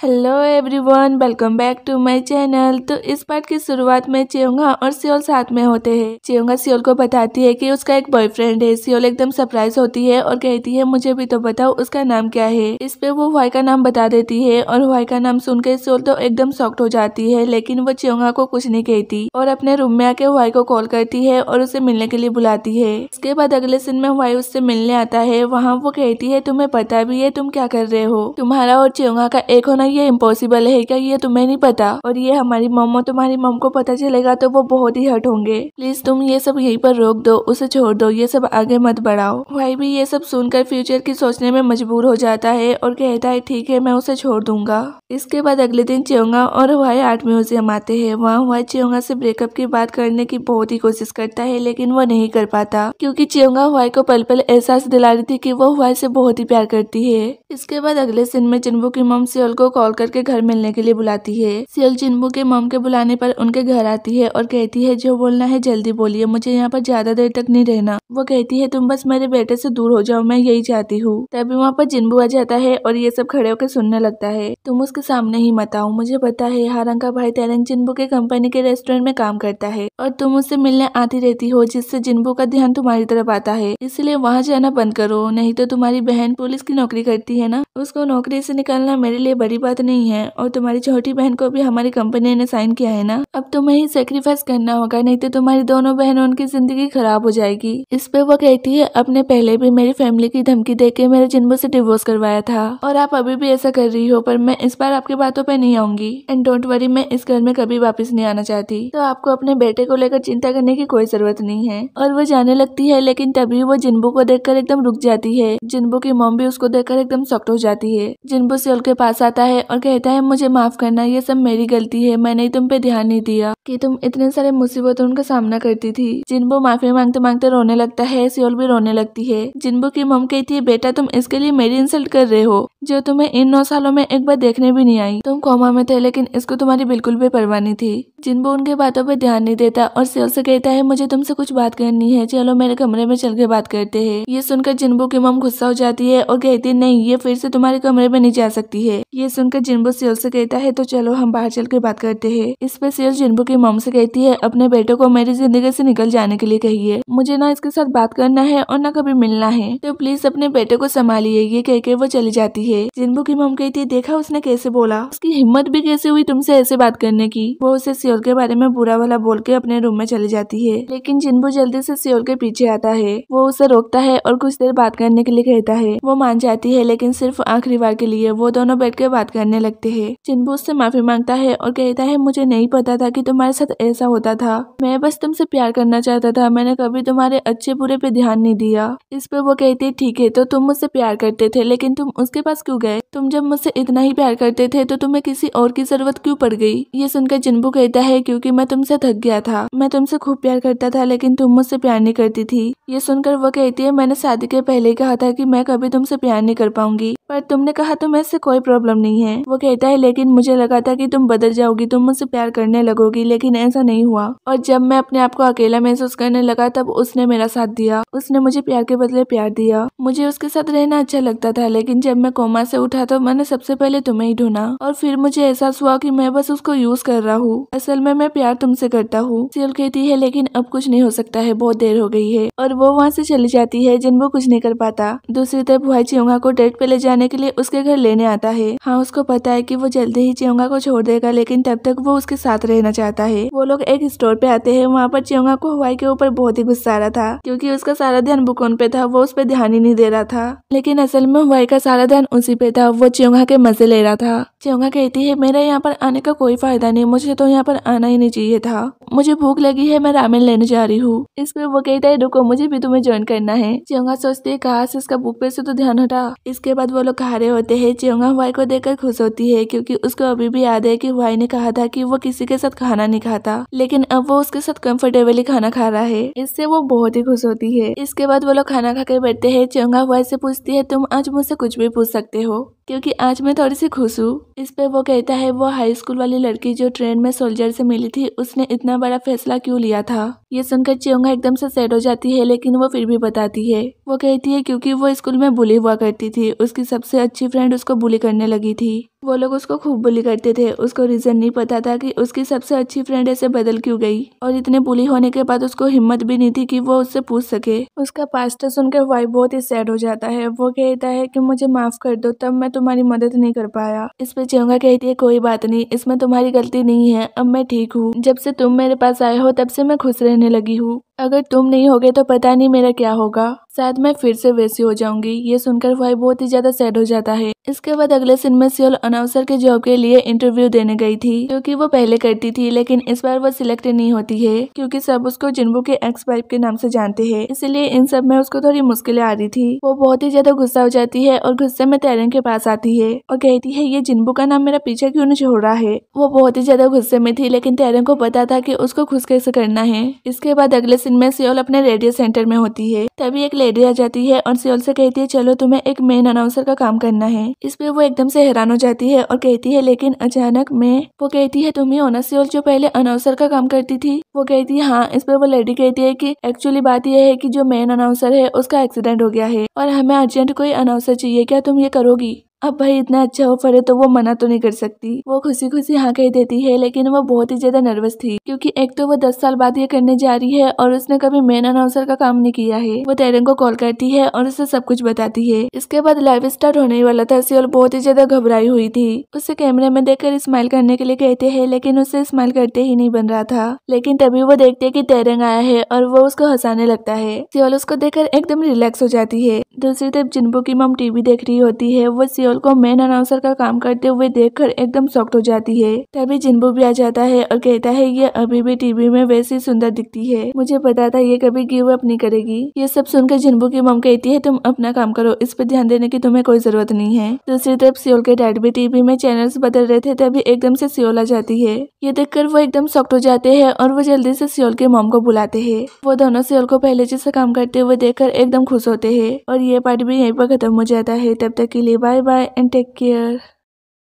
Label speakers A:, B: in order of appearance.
A: Hello everyone, welcome back to my channel. तो इस part की शुरुआत में चियोंगा और सियोल साथ में होते हैं। चियोंगा सियोल को बताती है कि उसका एक बॉयफ्रेंड है। सियोल एकदम सरप्राइज होती है और कहती है मुझे भी तो बताओ उसका नाम क्या है। इस पे वो हुआई का नाम बता देती है और हुआई का नाम सुनकर सियोल तो एकदम शॉक्ड हो जाती है, लेकिन वो चियोंगा को कुछ नहीं कहती और अपने रूम में आके हुआई को कॉल करती है और उसे मिलने के लिए बुलाती है। इसके बाद अगले सीन में हुआई उससे मिलने आता है। वहाँ वो कहती है तुम्हें पता भी है तुम क्या कर रहे हो, तुम्हारा और चियोंगा का एक होना ये इम्पॉसिबल है क्या, ये तुम्हें नहीं पता? और ये हमारी मम्मा तुम्हारी मम को पता चलेगा तो वो बहुत ही हर्ट होंगे। प्लीज तुम ये सब यहीं पर रोक दो, उसे छोड़ दो, ये सब आगे मत बढ़ाओ। भाई भी ये सब सुनकर फ्यूचर की सोचने में मजबूर हो जाता है और कहता है ठीक है मैं उसे छोड़ दूंगा। इसके बाद अगले दिन चियोंगा और हुआई आर्ट म्यूजियम आते हैं। वहाँ हुआई चियोंगा से ब्रेकअप की बात करने की बहुत ही कोशिश करता है, लेकिन वो नहीं कर पाता क्योंकि चियोंगा हुआई को पल पल एहसास दिला रही थी कि वो हुआई से बहुत ही प्यार करती है। इसके बाद अगले सीन में जिन्बू की मम सियोल को कॉल करके घर मिलने के लिए बुलाती है। सियोल जिन्बू के मम के बुलाने पर उनके घर आती है और कहती है जो बोलना है जल्दी बोलिए, मुझे यहाँ पर ज्यादा देर तक नहीं रहना। वो कहती है तुम बस मेरे बेटे से दूर हो जाओ, मैं यही चाहती हूँ। तभी वहाँ पर जिन्बू आ जाता है और ये सब खड़े होकर सुनने लगता है। तुम उसके सामने ही मत आओ, मुझे पता है हारंग का भाई तेरेंग जिन्बू के कंपनी के रेस्टोरेंट में काम करता है और तुम उससे मिलने आती रहती हो, जिससे जिन्बू का ध्यान तुम्हारी तरफ आता है। इसलिए वहाँ जाना बंद करो, नहीं तो तुम्हारी बहन पुलिस की नौकरी करती है ना, उसको नौकरी से निकालना मेरे लिए बड़ी बात नहीं है। और तुम्हारी छोटी बहन को भी हमारी कंपनी ने साइन किया है ना, अब तुम्हें ही सेक्रीफाइस करना होगा, नहीं तो तुम्हारी दोनों बहनों की जिंदगी खराब हो जाएगी। इस पे वो कहती है अपने पहले भी मेरी फैमिली की धमकी देके मेरे जिन्बू से डिवोर्स करवाया था और आप अभी भी ऐसा कर रही हो, पर मैं इस बार आपकी बातों पे नहीं आऊंगी। एंड डोंट वरी, मैं इस घर में कभी वापस नहीं आना चाहती, तो आपको अपने बेटे को लेकर चिंता करने की कोई जरूरत नहीं है। और वो जाने लगती है, लेकिन तभी वो जिन्बू को देखकर एकदम रुक जाती है। जिन्बू की मॉम भी उसको देखकर एकदम शॉक्ड हो जाती है। जिन्बू सियोल के पास आता है और कहता है मुझे माफ करना, ये सब मेरी गलती है, मैंने तुम पे ध्यान नहीं दिया कि तुम इतने सारे मुसीबतों का सामना करती थी। जिन्बू माफी मांगते मांगते रोने लगता है। सियोल भी रोने लगती है। जिन्बू की मम कहती है बेटा तुम इसके लिए मेरी इंसल्ट कर रहे हो, जो तुम्हें इन 9 सालों में एक बार देखने भी नहीं आई। तुम कोमा में थे लेकिन इसको तुम्हारी बिल्कुल भी परवाह नहीं थी। जिन्बू उनके बातों पे ध्यान नहीं देता और सियोल से कहता है मुझे तुमसे कुछ बात करनी है, चलो मेरे कमरे में चल के बात करते हैं। ये सुनकर जिन्बू की मम गुस्सा हो जाती है और कहती है नहीं, ये फिर से तुम्हारे कमरे में नहीं जा सकती है। ये सुनकर जिन्बू सियोल से कहता है तो चलो हम बाहर चल के बात करते हैं। इस पे सियोल जिन्बू की मॉम से कहती है अपने बेटे को मेरी जिंदगी से निकल जाने के लिए कहिए, मुझे ना इसके साथ बात करना है और ना कभी मिलना है, तो प्लीज अपने बेटे को संभालिए। ये कह के वो चली जाती है। जिन्बू की मॉम कहती है देखा उसने कैसे बोला, उसकी हिम्मत भी कैसे हुई तुमसे ऐसे बात करने की। वो उसे सियोल के बारे में बुरा भला बोल के अपने रूम में चली जाती है, लेकिन जिन्बू जल्दी से सियोल के पीछे आता है। वो उसे रोकता है और कुछ देर बात करने के लिए कहता है। वो मान जाती है, लेकिन सिर्फ आखिरी बार के लिए। वो दोनों बैठ के बात करने लगते हैं। जिन्बू उससे माफी मांगता है और कहता है मुझे नहीं पता था कि तुम्हारे साथ ऐसा होता था, मैं बस तुमसे प्यार करना चाहता था, मैंने कभी तुम्हारे अच्छे बुरे पे ध्यान नहीं दिया। इस पे वो कहती है ठीक है, तो तुम मुझसे प्यार करते थे लेकिन तुम उसके पास क्यों गए? तुम जब मुझसे इतना ही प्यार करते थे तो तुम्हें किसी और की जरूरत क्यों पड़ गई? ये सुनकर जिन्बू कहता है क्योंकि मैं तुमसे थक गया था, मैं तुमसे खूब प्यार करता था लेकिन तुम मुझसे प्यार नहीं करती थी। ये सुनकर वो कहती है मैंने शादी के पहले ही कहा था कि मैं कभी तुमसे प्यार नहीं कर पाऊंगी, पर तुमने कहा तुम्हें इससे कोई प्रॉब्लम नहीं है। वो कहता है लेकिन मुझे लगा था कि तुम बदल जाओगी, तुम मुझसे प्यार करने लगोगी, लेकिन ऐसा नहीं हुआ। और जब मैं अपने आप को अकेला महसूस करने लगा तब उसने मेरा साथ दिया, उसने मुझे प्यार के बदले प्यार दिया। मुझे उसके साथ रहना अच्छा लगता था, लेकिन जब मैं कोमा से उठा तो मैंने सबसे पहले तुम्हें ही ढूंढा और फिर मुझे एहसास हुआ कि मैं बस उसको यूज कर रहा हूँ, असल में मैं प्यार तुमसे करता हूँ। सियोल कहती है लेकिन अब कुछ नहीं हो सकता है, बहुत देर हो गई है, और वो वहाँ से चली जाती है। जिन्बू कुछ नहीं कर पाता। दूसरी तरफ हुआई चियोंगा को डेट पे ले जाने के लिए उसके घर लेने आता है। हाँ, उसको पता है कि वो जल्दी ही चियोंगा को छोड़ देगा, लेकिन तब तक वो उसके साथ रहना चाहता है। वो लोग एक स्टोर पे आते हैं। वहाँ पर चियोंगा को हुआई के ऊपर बहुत ही गुस्सा आ रहा था क्योंकि उसका सारा ध्यान बुकोन पे था, वो उस पे ध्यान ही नहीं दे रहा था, लेकिन असल में हुआई का सारा ध्यान उसी पे था। वो चियोंगा के मजे ले रहा था। चियोंगा कहती है मेरा यहाँ पर आने का कोई फायदा नहीं, मुझे तो यहाँ पर आना ही नहीं चाहिए था, मुझे भूख लगी है, मैं रामेन लेने जा रही हूँ। इस पे वो कहता है रुको, मुझे भी तुम्हें ज्वाइन करना है। चियोंगा सोचती है कहाँ से इसका भूख पे से तो ध्यान हटा। इसके बाद वो लोग खा रहे होते हैं। चियोंगा हुआई को देखकर खुश होती है क्योंकि उसको अभी भी याद है कि हुआई ने कहा था कि वो किसी के साथ खाना नहीं खाता, लेकिन अब वो उसके साथ कंफर्टेबली खाना खा रहा है। इससे वो बहुत ही खुश होती है। इसके बाद वो लोग खाना खा के बैठते हैं। चियोंगा हुआई से पूछती है तुम आज मुझसे कुछ भी पूछ सकते हो, क्योंकि आज मैं थोड़ी सी खुश हूँ। इस पे वो कहता है वो हाई स्कूल वाली लड़की जो ट्रेन में सोल्जर से मिली थी उसने इतना बड़ा फैसला क्यों लिया था। ये सुनकर चियोंगा एकदम से सैड हो जाती है, लेकिन वो फिर भी बताती है। वो कहती है क्योंकि वो स्कूल में बुली हुआ करती थी, उसकी सबसे अच्छी फ्रेंड उसको बुली करने लगी थी। वो लोग उसको खूब बुली करते थे। उसको रीजन नहीं पता था कि उसकी सबसे अच्छी फ्रेंड ऐसे बदल क्यों गई, और इतने बुली होने के बाद उसको हिम्मत भी नहीं थी कि वो उससे पूछ सके। उसका पास्ट सुनकर वाई बहुत ही सैड हो जाता है। वो कहता है कि मुझे माफ कर दो, तब मैं तुम्हारी मदद नहीं कर पाया। इस पे चियोंगा कहती है कोई बात नहीं, इसमें तुम्हारी गलती नहीं है, अब मैं ठीक हूँ। जब से तुम मेरे पास आए हो तब से मैं खुश रहने लगी हूँ। अगर तुम नहीं होगे तो पता नहीं मेरा क्या होगा, शायद मैं फिर से वैसी हो जाऊंगी। ये सुनकर वाई बहुत ही ज्यादा सैड हो जाता है। इसके बाद अगले सीन में सियोल अनाउंसर के जॉब के लिए इंटरव्यू देने गई थी, क्योंकि वो पहले करती थी, लेकिन इस बार वो सिलेक्ट नहीं होती है क्योंकि सब उसको जिन्बू के एक्स वाइफ के नाम से जानते हैं। इसलिए इन सब में उसको थोड़ी मुश्किलें आ रही थी। वो बहुत ही ज्यादा गुस्सा हो जाती है और गुस्से में तेरेंग के पास आती है और कहती है ये जिन्बू का नाम मेरा पीछा क्यों नहीं छोड़ रहा है। वो बहुत ही ज्यादा गुस्से में थी, लेकिन तेरेंग को पता था कि उसको खुश कैसे करना है। इसके बाद अगले सीन में सियोल अपने रेडियो सेंटर में होती है। तभी एक लेडी आ जाती है और सियोल से कहती है चलो तुम्हें एक मेन अनाउंसर का काम करना है। इस पे वो एकदम से हैरान हो जाती है और कहती है लेकिन अचानक मैं। वो कहती है तुम ही हो ना सियोल जो पहले अनाउंसर का काम करती थी। वो कहती है हाँ। इस पे वो लेडी कहती है कि एक्चुअली बात यह है कि जो मेन अनाउंसर है उसका एक्सीडेंट हो गया है और हमें अर्जेंट कोई अनाउंसर चाहिए, क्या तुम ये करोगी। अब भाई इतना अच्छा ऑफर है तो वो मना तो नहीं कर सकती। वो खुशी खुशी हाँ कह देती है, लेकिन वो बहुत ही ज्यादा नर्वस थी क्योंकि एक तो वो 10 साल बाद ये करने जा रही है और उसने कभी मेन अनाउंसर का काम नहीं किया है। वो तेरेंग को कॉल करती है और उसे सब कुछ बताती है। इसके बाद लाइव स्टार्ट होने वाला था। सियोल बहुत ही ज्यादा घबराई हुई थी। उसे कैमरे में देखकर स्माइल करने के लिए कहते हैं, लेकिन उसे स्माइल करते ही नहीं बन रहा था। लेकिन तभी वो देखते है कि तेरेंग आया है और वो उसको हंसाने लगता है। सियोल उसको देखकर एकदम रिलैक्स हो जाती है। दूसरी तरफ जिन्बू की मम टीवी देख रही होती है। वो सियोल को मेन अनाउंसर का काम करते हुए देखकर एकदम शॉक्ड हो जाती है। तभी जिन्बू भी आ जाता है और कहता है ये अभी भी टीवी में वैसी सुंदर दिखती है, मुझे पता था ये कभी गिव अप नहीं करेगी। ये सब सुनकर जिन्बू की मम कहती है तुम अपना काम करो, इस पर ध्यान देने की तुम्हें कोई जरूरत नहीं है। दूसरी तरफ सियोल के डैड भी टीवी में चैनल्स बदल रहे थे। तभी एकदम से सियोल आ जाती है। ये देखकर वो एकदम शॉक्ड हो जाते हैं और वो जल्दी से सियोल के मॉम को बुलाते हैं। वो दोनों सियोल को पहले जैसे काम करते हुए देखकर एकदम खुश होते हैं और ये पार्ट भी यहीं पर खत्म हो जाता है। तब तक के लिए bye bye and take care.